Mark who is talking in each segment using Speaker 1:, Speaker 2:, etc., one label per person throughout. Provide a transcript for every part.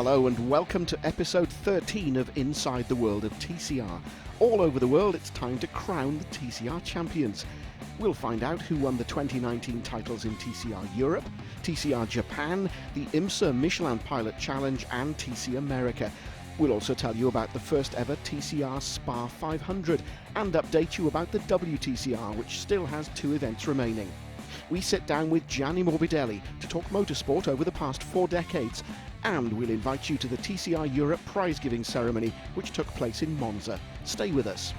Speaker 1: Hello and welcome to episode 13 of Inside the World of TCR. All over the world, it's time to crown the TCR champions. We'll find out who won the 2019 titles in TCR Europe, TCR Japan, the IMSA Michelin Pilot Challenge and TC America. We'll also tell you about the first ever TCR Spa 500 and update you about the WTCR, which still has 2 events remaining. We sit down with Gianni Morbidelli to talk motorsport over the past 4 decades, and we'll invite you to the TCR Europe prize-giving ceremony, which took place in Monza. Stay with us.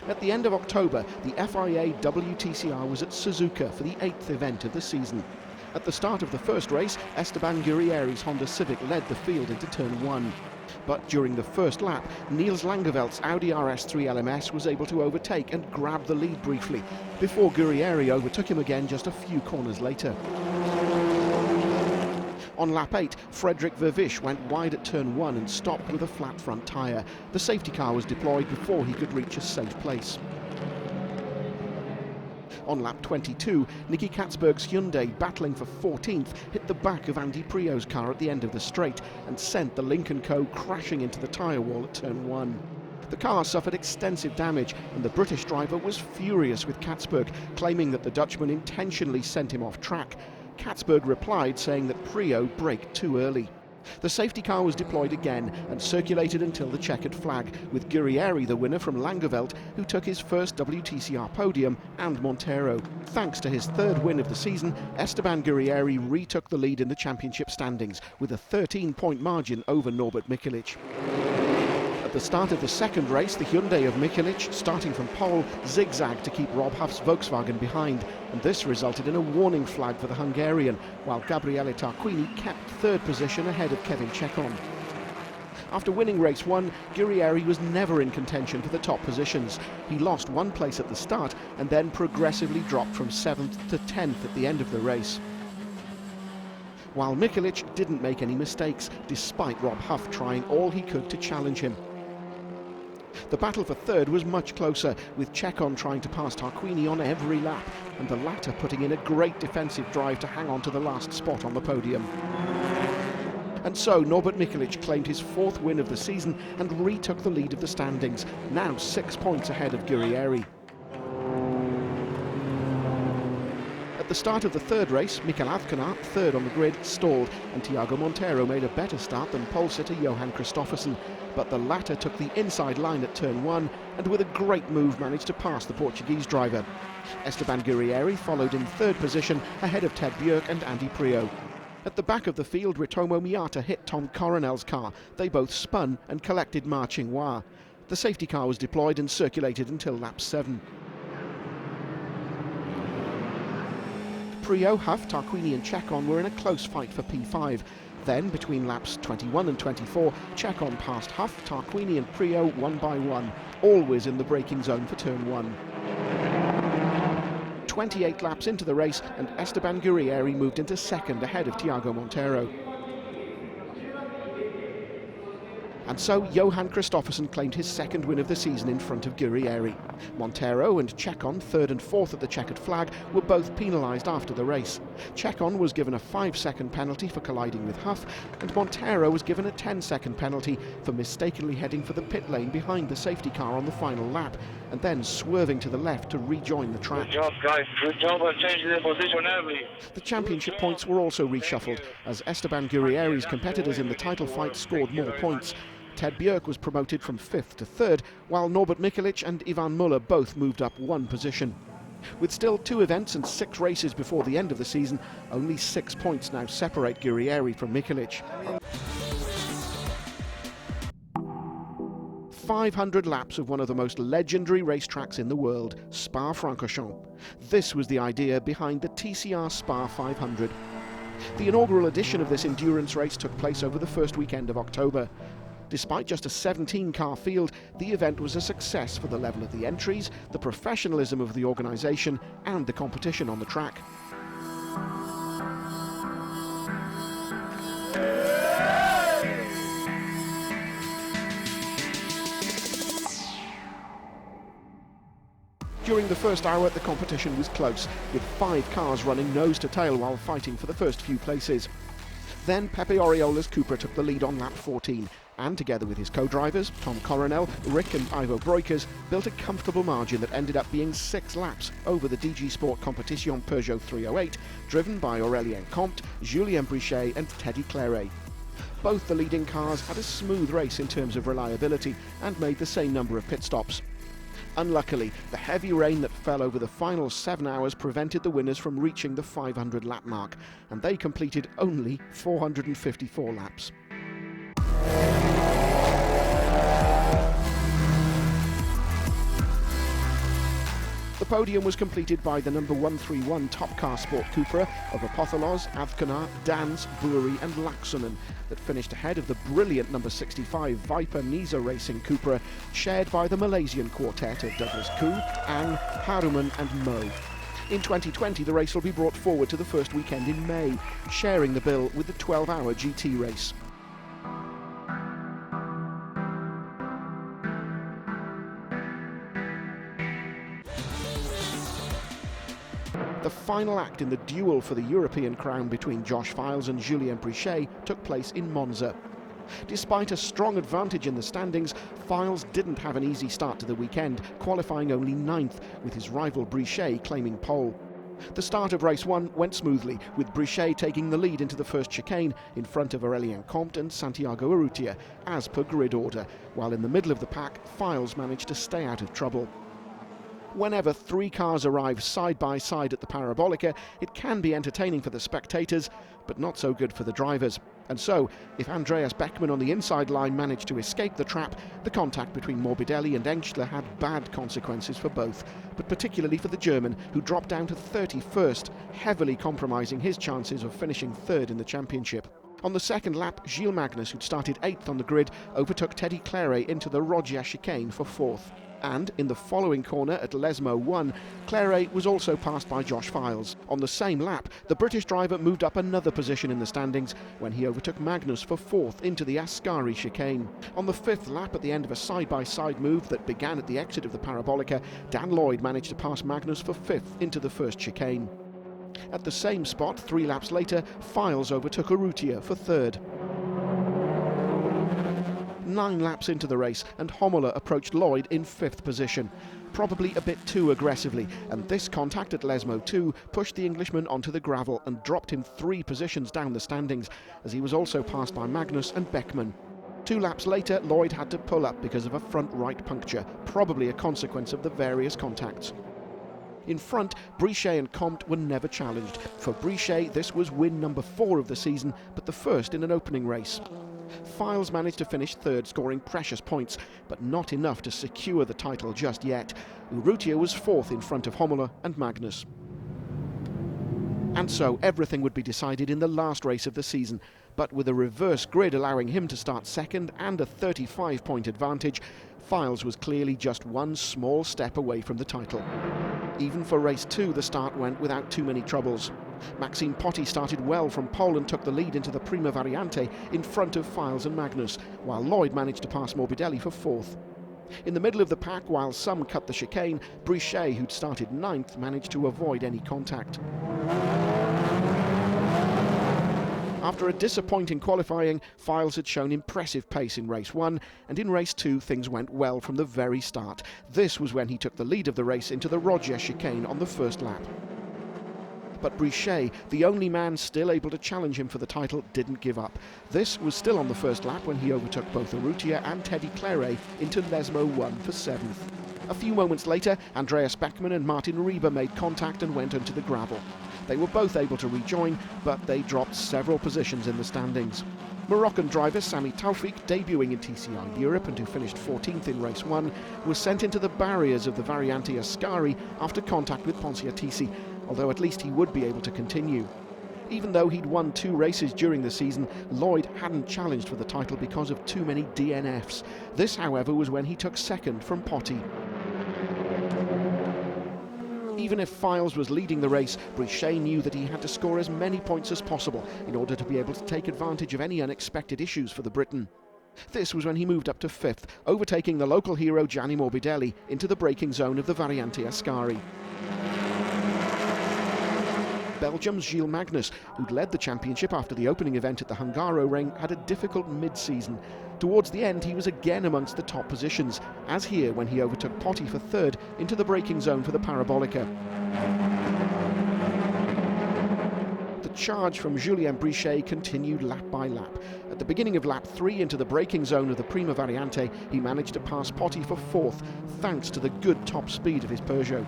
Speaker 1: At the end of October, the FIA WTCR was at Suzuka for the 8th event of the season. At the start of the first race, Esteban Guerrieri's Honda Civic led the field into turn 1. But during the first lap, Niels Langeveldt's Audi RS3 LMS was able to overtake and grab the lead briefly, before Guerrieri overtook him again just a few corners later. On lap 8, Frederik Vervisch went wide at turn 1 and stopped with a flat front tyre. The safety car was deployed before he could reach a safe place. On lap 22, Nicky Katzberg's Hyundai, battling for 14th, hit the back of Andy Priault's car at the end of the straight and sent the Lynk & Co crashing into the tyre wall at turn 1. The car suffered extensive damage and the British driver was furious with Katzberg, claiming that the Dutchman intentionally sent him off track. Katzberg replied, saying that Priaulт braked too early. The safety car was deployed again and circulated until the checkered flag, with Guerrieri the winner from Langeveldt, who took his first WTCR podium, and Montero. Thanks to his 3rd win of the season, Esteban Guerrieri retook the lead in the championship standings with a 13-point margin over Norbert Mikelic. At the start of the second race, the Hyundai of Mikelic, starting from pole, zigzagged to keep Rob Huff's Volkswagen behind, and this resulted in a warning flag for the Hungarian, while Gabriele Tarquini kept 3rd position ahead of Kevin Chekon. After winning race 1, Guerrieri was never in contention for the top positions. He lost 1 place at the start and then progressively dropped from 7th to 10th at the end of the race. While Mikelic didn't make any mistakes, despite Rob Huff trying all he could to challenge him. The battle for 3rd was much closer, with Chekon trying to pass Tarquini on every lap, and the latter putting in a great defensive drive to hang on to the last spot on the podium. And so Norbert Mikelic claimed his 4th win of the season and retook the lead of the standings, now 6 points ahead of Guerrieri. At the start of the 3rd race, Mikael Azcona, 3rd on the grid, stalled, and Thiago Monteiro made a better start than pole sitter Johan Kristoffersen, but the latter took the inside line at turn 1 and with a great move managed to pass the Portuguese driver. Esteban Guerrieri followed in 3rd position ahead of Ted Björk and Andy Priault. At the back of the field, Ritomo Miata hit Tom Coronel's car. They both spun and collected marching wire. The safety car was deployed and circulated until lap 7. Priault, Huff, Tarquini and Chekon were in a close fight for P5. Then, between laps 21 and 24, Chekon passed Huff, Tarquini and Priault 1 by 1, always in the braking zone for turn 1. 28 laps into the race and Esteban Guerrieri moved into 2nd ahead of Thiago Monteiro. And so Johan Kristoffersen claimed his 2nd win of the season in front of Guerrieri. Monteiro and Chekon, 3rd and 4th at the checkered flag, were both penalised after the race. Chekon was given a 5-second penalty for colliding with Huff, and Monteiro was given a 10-second penalty for mistakenly heading for the pit lane behind the safety car on the final lap, and then swerving to the left to rejoin the track.
Speaker 2: Good job, guys. Good job of changing the position early.
Speaker 1: The championship points were also reshuffled, as Esteban Guerrieri's competitors in the title fight scored more points. Ted Björk was promoted from 5th to 3rd, while Norbert Mikelic and Ivan Muller both moved up 1 position. With still 2 events and 6 races before the end of the season, only 6 points now separate Guerrieri from Mikelic. 500 laps of one of the most legendary racetracks in the world, Spa-Francorchamps. This was the idea behind the TCR Spa 500. The inaugural edition of this endurance race took place over the first weekend of October. Despite just a 17-car field, the event was a success for the level of the entries, the professionalism of the organisation, and the competition on the track. During the first hour, the competition was close, with 5 cars running nose to tail while fighting for the first few places. Then Pepe Oriola's Cupra took the lead on lap 14, and together with his co-drivers, Tom Coronel, Rick and Ivo Breukers, built a comfortable margin that ended up being 6 laps over the DG Sport Competition Peugeot 308, driven by Aurélien Comte, Julien Brichet and Teddy Clairet. Both the leading cars had a smooth race in terms of reliability and made the same number of pit stops. Unluckily, the heavy rain that fell over the final 7 hours prevented the winners from reaching the 500 lap mark, and they completed only 454 laps. The podium was completed by the number 131 Top Car Sport Cupra of Apothelos, Avcona, Dans, Buri and Laksonen that finished ahead of the brilliant number 65 Viper Nisa Racing Cupra, shared by the Malaysian quartet of Douglas Koo, Ang, Haruman and Mo. In 2020, the race will be brought forward to the first weekend in May, sharing the bill with the 12-hour GT race. The final act in the duel for the European crown between Josh Files and Julien Brichet took place in Monza. Despite a strong advantage in the standings, Files didn't have an easy start to the weekend, qualifying only 9th, with his rival Brichet claiming pole. The start of race 1 went smoothly, with Brichet taking the lead into the first chicane in front of Aurélien Comte and Santiago Urrutia, as per grid order, while in the middle of the pack, Files managed to stay out of trouble. Whenever 3 cars arrive side by side at the Parabolica, it can be entertaining for the spectators, but not so good for the drivers. And so, if Andreas Beckmann on the inside line managed to escape the trap, the contact between Morbidelli and Engstler had bad consequences for both, but particularly for the German, who dropped down to 31st, heavily compromising his chances of finishing 3rd in the championship. On the second lap, Gilles Magnus, who'd started 8th on the grid, overtook Teddy Clairet into the Rogier chicane for 4th. And in the following corner at Lesmo 1, Clairet was also passed by Josh Files. On the same lap, the British driver moved up another position in the standings when he overtook Magnus for 4th into the Ascari chicane. On the 5th lap, at the end of a side-by-side move that began at the exit of the Parabolica, Dan Lloyd managed to pass Magnus for 5th into the first chicane. At the same spot, 3 laps later, Files overtook Urrutia for 3rd. 9 laps into the race, and Homola approached Lloyd in 5th position, probably a bit too aggressively, and this contact at Lesmo 2 pushed the Englishman onto the gravel and dropped him 3 positions down the standings, as he was also passed by Magnus and Beckmann. 2 laps later, Lloyd had to pull up because of a front right puncture, probably a consequence of the various contacts. In front, Brichet and Comte were never challenged. For Brichet, this was win number 4 of the season, but the first in an opening race. Files managed to finish 3rd, scoring precious points, but not enough to secure the title just yet. Urrutia was 4th in front of Homola and Magnus. And so everything would be decided in the last race of the season, but with a reverse grid allowing him to start 2nd and a 35-point advantage, Files was clearly just one small step away from the title. Even for race 2, the start went without too many troubles. Maxime Potti started well from pole and took the lead into the Prima Variante in front of Files and Magnus, while Lloyd managed to pass Morbidelli for 4th. In the middle of the pack, while some cut the chicane, Brichet, who'd started 9th, managed to avoid any contact. After a disappointing qualifying, Files had shown impressive pace in race 1, and in race 2 things went well from the very start. This was when he took the lead of the race into the Rogier chicane on the first lap. But Brichet, the only man still able to challenge him for the title, didn't give up. This was still on the first lap when he overtook both Urrutia and Teddy Clairet into Lesmo 1 for 7th. A few moments later, Andreas Beckmann and Martin Rieber made contact and went onto the gravel. They were both able to rejoin, but they dropped several positions in the standings. Moroccan driver Sami Taufik, debuting in TCR Europe and who finished 14th in race 1, was sent into the barriers of the Variante Ascari after contact with Ponciatici, although at least he would be able to continue. Even though he'd won 2 races during the season, Lloyd hadn't challenged for the title because of too many DNFs. This, however, was when he took 2nd from Potti. Even if Files was leading the race, Brichet knew that he had to score as many points as possible in order to be able to take advantage of any unexpected issues for the Briton. This was when he moved up to 5th, overtaking the local hero Gianni Morbidelli into the braking zone of the Variante Ascari. Belgium's Gilles Magnus, who'd led the championship after the opening event at the Hungaroring, had a difficult mid-season. Towards the end, he was again amongst the top positions, as here when he overtook Potti for 3rd into the braking zone for the Parabolica. The charge from Julien Brichet continued lap by lap. At the beginning of lap 3 into the braking zone of the Prima Variante, he managed to pass Potti for 4th, thanks to the good top speed of his Peugeot.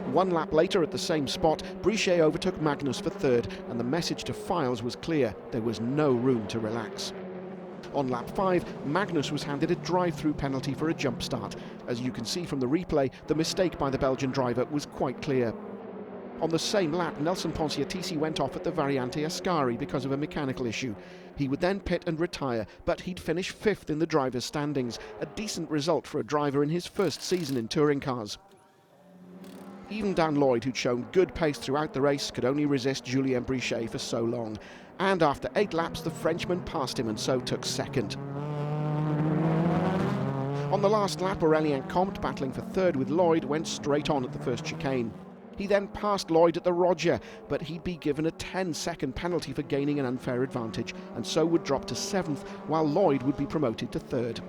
Speaker 1: 1 lap later at the same spot, Brichet overtook Magnus for 3rd, and the message to Files was clear: there was no room to relax. On lap 5, Magnus was handed a drive-through penalty for a jump start. As you can see from the replay, the mistake by the Belgian driver was quite clear. On the same lap, Nelson Ponciatici went off at the Variante Ascari because of a mechanical issue. He would then pit and retire, but he'd finish 5th in the drivers' standings, a decent result for a driver in his first season in touring cars. Even Dan Lloyd, who'd shown good pace throughout the race, could only resist Julien Brichet for so long. And after 8 laps, the Frenchman passed him and so took 2nd. On the last lap, Aurélien Comte, battling for 3rd with Lloyd, went straight on at the first chicane. He then passed Lloyd at the Roger, but he'd be given a 10-second penalty for gaining an unfair advantage, and so would drop to 7th, while Lloyd would be promoted to 3rd.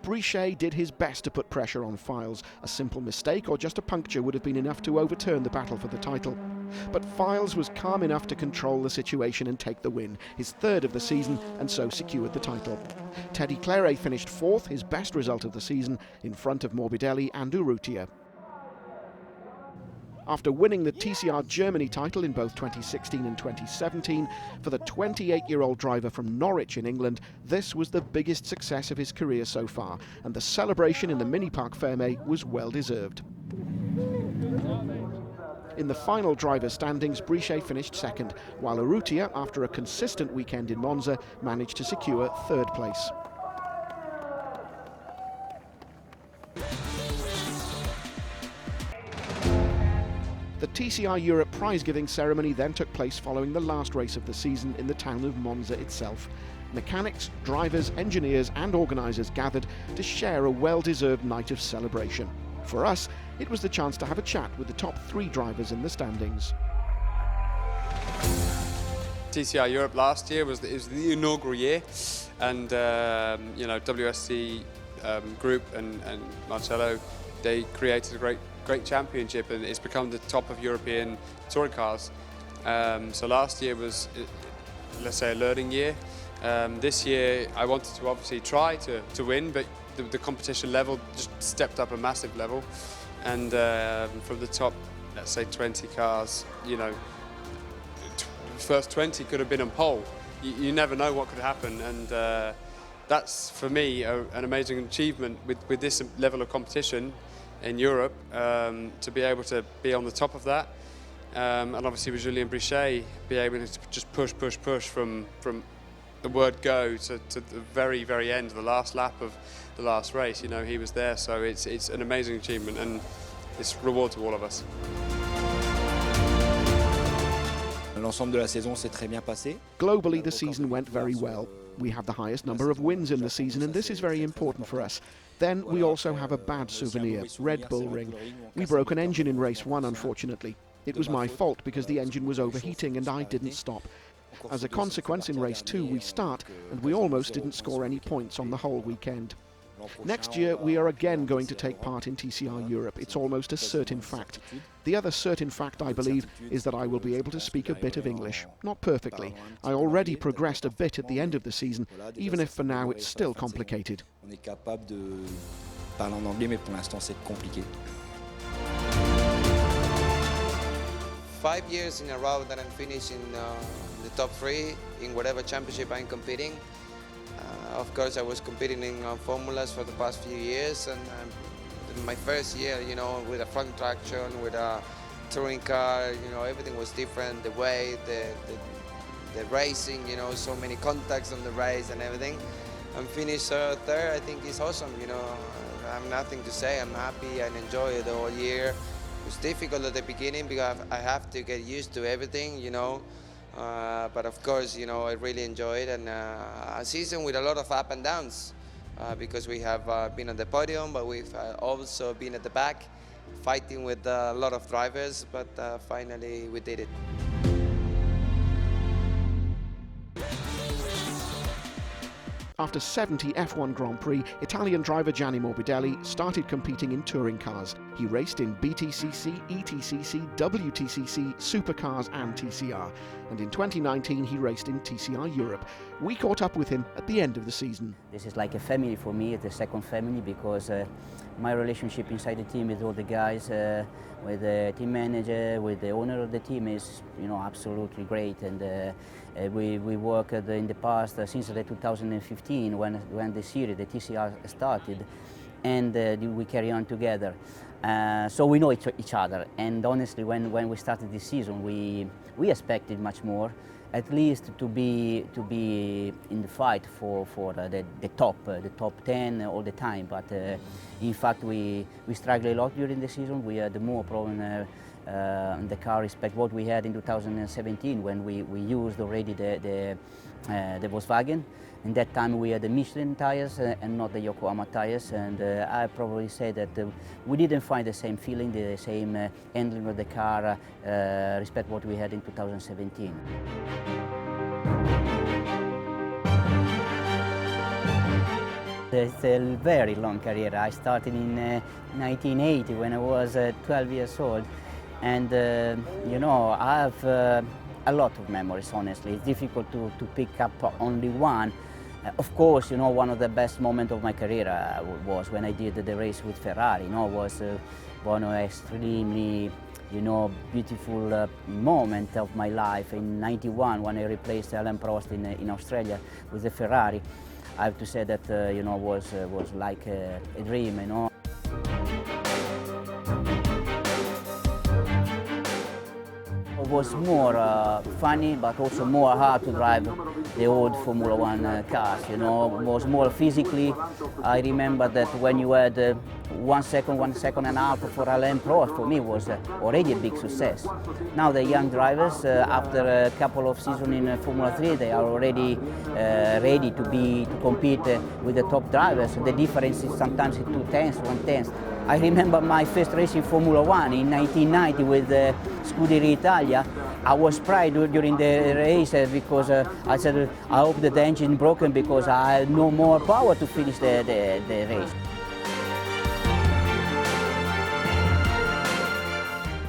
Speaker 1: Brichet did his best to put pressure on Files. A simple mistake or just a puncture would have been enough to overturn the battle for the title. But Files was calm enough to control the situation and take the win, his 3rd of the season, and so secured the title. Teddy Claret finished 4th, his best result of the season, in front of Morbidelli and Urrutia. After winning the TCR Germany title in both 2016 and 2017, for the 28-year-old driver from Norwich in England, this was the biggest success of his career so far, and the celebration in the Mini Parc Fermé was well deserved. In the final driver standings, Brichet finished 2nd, while Urrutia, after a consistent weekend in Monza, managed to secure 3rd place. The TCR Europe prize-giving ceremony then took place following the last race of the season in the town of Monza itself. Mechanics, drivers, engineers and organisers gathered to share a well-deserved night of celebration. For us, it was the chance to have a chat with the top 3 drivers in the standings.
Speaker 3: TCR Europe last year was the inaugural year, and WSC Group and Marcello, they created a great championship, and it's become the top of European touring cars. So last year was, let's say, a learning year. This year I wanted to obviously try to win, but the competition level just stepped up a massive level, and from the top, let's say 20 cars, first 20 could have been on pole. You never know what could happen, and that's for me an amazing achievement with this level of competition in Europe, to be able to be on the top of that, and obviously with Julien Brichet be able to just push from the word go to the very, very end, the last lap of the last race. He was there, so it's an amazing achievement, and it's reward to all of us.
Speaker 1: Globally, the season went very well. We have the highest number of wins in the season, and this is very important for us. Then we also have a bad souvenir, Red Bull Ring. We broke an engine in race 1, unfortunately. It was my fault because the engine was overheating and I didn't stop. As a consequence, in race 2 we start, and we almost didn't score any points on the whole weekend. Next year we are again going to take part in TCR Europe. It's almost a certain fact. The other certain fact, I believe, is that I will be able to speak a bit of English. Not perfectly. I already progressed a bit at the end of the season, even if for now it's still complicated.
Speaker 4: 5 years in a row that I'm finishing the top 3 in whatever championship I'm competing. Of course, I was competing in formulas for the past few years, and my first year, with a front traction, with a touring car, everything was different. The way, the racing, so many contacts on the race and everything. And finish 3rd, I think is awesome. I have nothing to say. I'm happy and enjoy it the whole year. It was difficult at the beginning because I have to get used to everything, But of course, you know, I really enjoyed and a season with a lot of up and downs because we have been on the podium, but we've also been at the back fighting with a lot of drivers, but finally we did it.
Speaker 1: After 70 F1 Grand Prix, Italian driver Gianni Morbidelli started competing in touring cars. He raced in BTCC, ETCC, WTCC, Supercars and TCR. And in 2019 he raced in TCR Europe. We caught up with him at the end of the season.
Speaker 5: This is like a family for me, it's a second family, because my relationship inside the team with all the guys, with the team manager, with the owner of the team is, you know, absolutely great. And we worked in the past since the 2015 when the series, the TCR started, and we carry on together. So we know each other. And honestly, when we started this season, we expected much more. At least to be in the fight for the top 10 all the time. But in fact, we struggled a lot during the season. We had more problem in the car respect what we had in 2017 when we used already the Volkswagen. In that time we had the Michelin tires and not the Yokohama tires, and I probably say that we didn't find the same feeling, the same handling of the car respect what we had in 2017. It's a very long career. I started in 1980 when I was 12 years old, and you know, I have a lot of memories, honestly. It's difficult to pick up only one. Of course, you know, one of the best moments of my career was when I did the race with Ferrari. You know, it was one of extremely, you know, beautiful moment of my life in '91 when I replaced Alain Prost in Australia with the Ferrari. I have to say that you know, was like a dream, you know. It was more funny, but also more hard to drive the old Formula One cars. You know, it was more physically. I remember that when you had 1 second, 1.5 seconds for Alain Prost, for me was already a big success. Now the young drivers, after a couple of seasons in Formula 3, they are already ready to compete with the top drivers. The difference is sometimes 2 tenths, 1 tenth. I remember my first race in Formula 1 in 1990 with Scuderia Italia. I was proud during the race because I said, I hope that the engine broken because I had no more power to finish the race.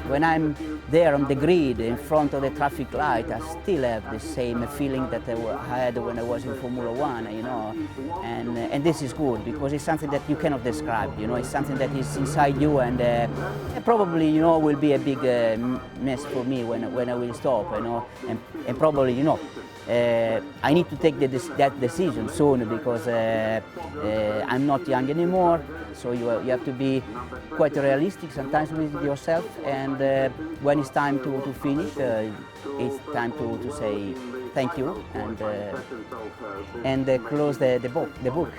Speaker 5: When I'm there on the grid in front of the traffic light, I still have the same feeling that I had when I was in Formula 1, you know, and this is good because it's something that you cannot describe, you know, it's something that is inside you, and probably, you know, will be a big mess for me when I will stop, you know, and probably, you know, I need to take that decision soon because I'm not young anymore, so you have to be quite realistic sometimes with yourself, and when it's time to finish, it's time to say thank you and close the book.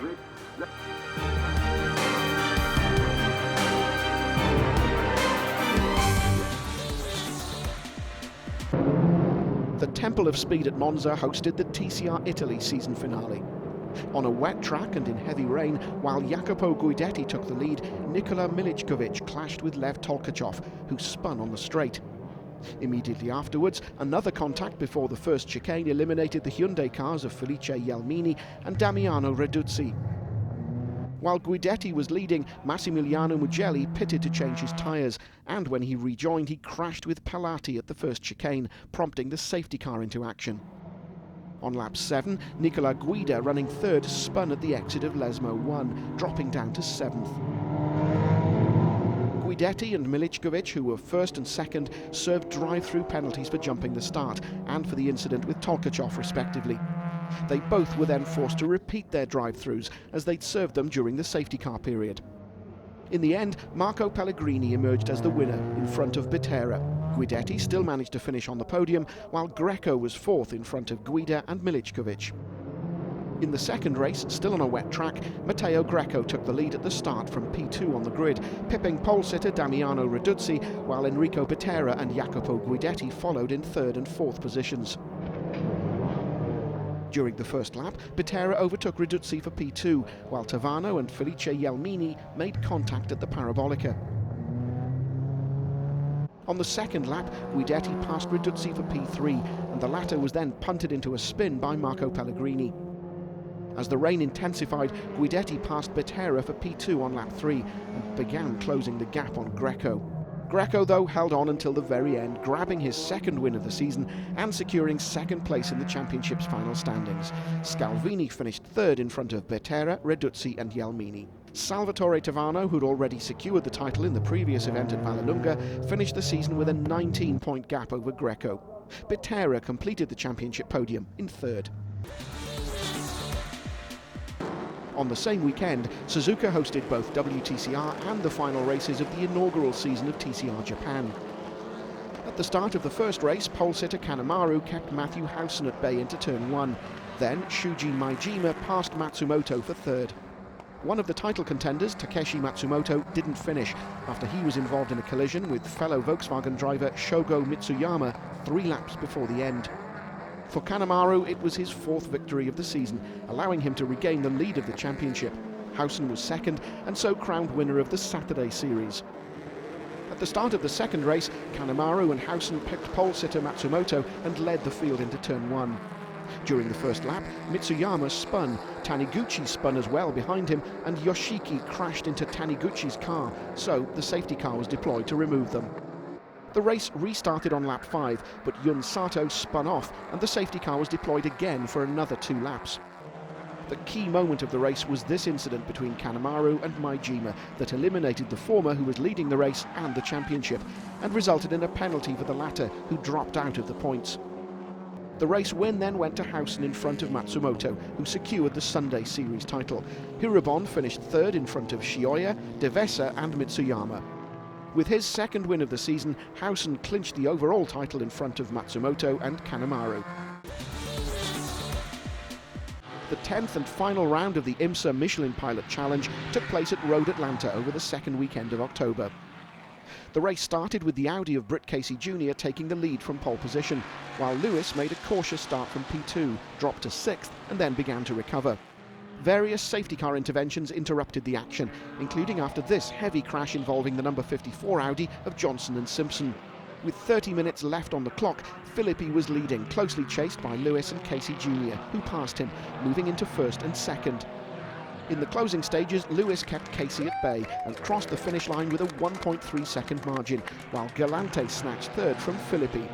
Speaker 1: The Temple of Speed at Monza hosted the TCR Italy season finale. On a wet track and in heavy rain, while Jacopo Guidetti took the lead, Nikola Milickovic clashed with Lev Tolkachov, who spun on the straight. Immediately afterwards, another contact before the first chicane eliminated the Hyundai cars of Felice Jelmini and Damiano Reduzzi. While Guidetti was leading, Massimiliano Mugelli pitted to change his tyres, and when he rejoined, he crashed with Pelati at the first chicane, prompting the safety car into action. On lap 7, Nicola Guida, running third, spun at the exit of Lesmo 1, dropping down to 7th. Guidetti and Milickovic, who were first and second, served drive-through penalties for jumping the start and for the incident with Tolkachov, respectively. They both were then forced to repeat their drive-throughs as they'd served them during the safety car period. In the end, Marco Pellegrini emerged as the winner in front of Bitera. Guidetti still managed to finish on the podium, while Greco was fourth in front of Guida and Milickovic. In the second race, still on a wet track, Matteo Greco took the lead at the start from P2 on the grid, pipping pole-sitter Damiano Reduzzi, while Enrico Bitera and Jacopo Guidetti followed in third and fourth positions. During the first lap, Bettera overtook Reduzzi for P2, while Tavano and Felice Jelmini made contact at the Parabolica. On the second lap, Guidetti passed Reduzzi for P3, and the latter was then punted into a spin by Marco Pellegrini. As the rain intensified, Guidetti passed Bettera for P2 on lap 3 and began closing the gap on Greco. Greco, though, held on until the very end, grabbing his second win of the season and securing second place in the championship's final standings. Scalvini finished third in front of Bettera, Reduzzi and Jelmini. Salvatore Tavano, who'd already secured the title in the previous event at Vallelunga, finished the season with a 19-point gap over Greco. Bettera completed the championship podium in third. On the same weekend, Suzuka hosted both WTCR and the final races of the inaugural season of TCR Japan. At the start of the first race, pole sitter Kanemaru kept Matthew Howson at bay into turn 1. Then Shuji Maijima passed Matsumoto for third. One of the title contenders, Takeshi Matsumoto, didn't finish after he was involved in a collision with fellow Volkswagen driver Shogo Mitsuyama 3 laps before the end. For Kanemaru, it was his 4th victory of the season, allowing him to regain the lead of the championship. Howson was second and so crowned winner of the Saturday series. At the start of the second race, Kanemaru and Howson picked pole sitter Matsumoto and led the field into turn 1. During the first lap, Mitsuyama spun, Taniguchi spun as well behind him, and Yoshiki crashed into Taniguchi's car, so the safety car was deployed to remove them. The race restarted on lap 5, but Yun Sato spun off and the safety car was deployed again for another 2 laps. The key moment of the race was this incident between Kanemaru and Maijima that eliminated the former, who was leading the race and the championship, and resulted in a penalty for the latter, who dropped out of the points. The race win then went to Howson in front of Matsumoto, who secured the Sunday Series title. Hirobon finished third in front of Shioya, Devesa and Mitsuyama. With his second win of the season, Howson clinched the overall title in front of Matsumoto and Kanemaru. The 10th and final round of the IMSA Michelin Pilot Challenge took place at Road Atlanta over the second weekend of October. The race started with the Audi of Britt Casey Jr. taking the lead from pole position, while Lewis made a cautious start from P2, dropped to 6th and then began to recover. Various safety car interventions interrupted the action, including after this heavy crash involving the number 54 Audi of Johnson and Simpson. With 30 minutes left on the clock, Filippi was leading, closely chased by Lewis and Casey Jr., who passed him, moving into first and second. In the closing stages, Lewis kept Casey at bay and crossed the finish line with a 1.3 second margin, while Galante snatched third from Filippi.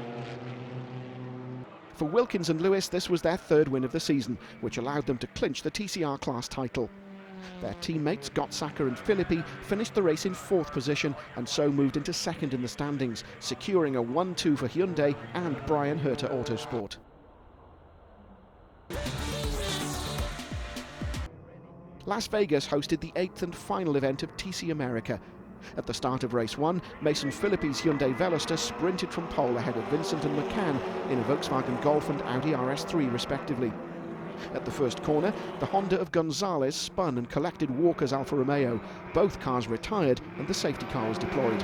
Speaker 1: For Wilkins and Lewis, this was their 3rd win of the season, which allowed them to clinch the TCR class title. Their teammates, Gottsacker and Filippi, finished the race in 4th position and so moved into 2nd in the standings, securing a 1-2 for Hyundai and Brian Herter Autosport. Las Vegas hosted the 8th and final event of TC America. At the start of race 1, Mason Filippi's Hyundai Veloster sprinted from pole ahead of Vincent and McCann in a Volkswagen Golf and Audi RS3 respectively. At the first corner, the Honda of Gonzalez spun and collected Walker's Alfa Romeo. Both cars retired and the safety car was deployed.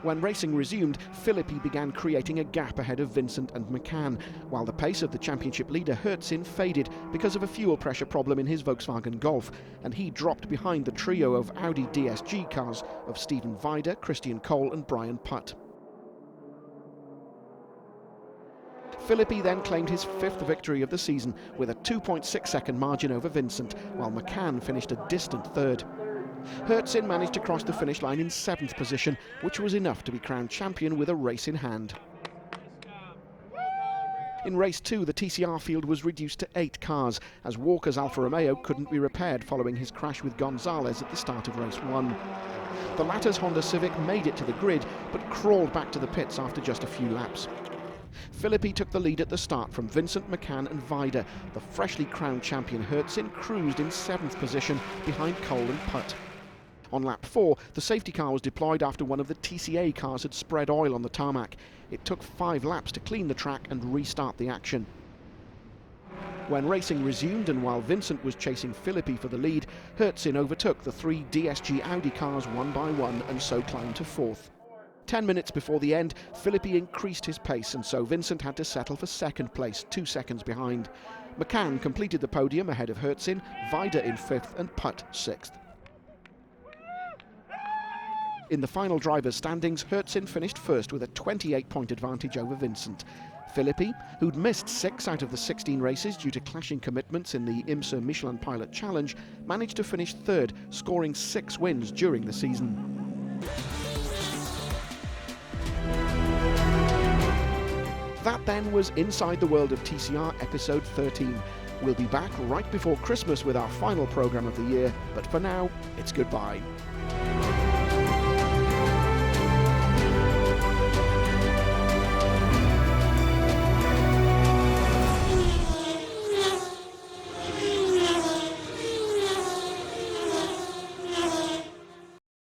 Speaker 1: When racing resumed, Filippi began creating a gap ahead of Vincent and McCann, while the pace of the championship leader Hertzin faded because of a fuel pressure problem in his Volkswagen Golf, and he dropped behind the trio of Audi DSG cars of Stephen Weider, Christian Cole and Brian Putt. Filippi then claimed his 5th victory of the season with a 2.6 second margin over Vincent, while McCann finished a distant 3rd. Hertzin managed to cross the finish line in 7th position, which was enough to be crowned champion with a race in hand. In race 2, the TCR field was reduced to 8 cars, as Walker's Alfa Romeo couldn't be repaired following his crash with Gonzalez at the start of race 1. The latter's Honda Civic made it to the grid, but crawled back to the pits after just a few laps. Filippi took the lead at the start from Vincent, McCann and Weider. The freshly crowned champion Hertzin cruised in 7th position behind Cole and Putt. On lap 4, the safety car was deployed after one of the TCA cars had spread oil on the tarmac. It took 5 laps to clean the track and restart the action. When racing resumed and while Vincent was chasing Filippi for the lead, Hertzin overtook the 3 DSG Audi cars one by one and so climbed to 4th. 10 minutes before the end, Filippi increased his pace, and so Vincent had to settle for second place, 2 seconds behind. McCann completed the podium ahead of Hertzin, Weider in 5th and Putt 6th. In the final drivers' standings, Hertzin finished first with a 28-point advantage over Vincent. Filippi, who'd missed 6 out of the 16 races due to clashing commitments in the IMSA Michelin Pilot Challenge, managed to finish third, scoring 6 wins during the season. That then was Inside the World of TCR episode 13. We'll be back right before Christmas with our final programme of the year, but for now, it's goodbye.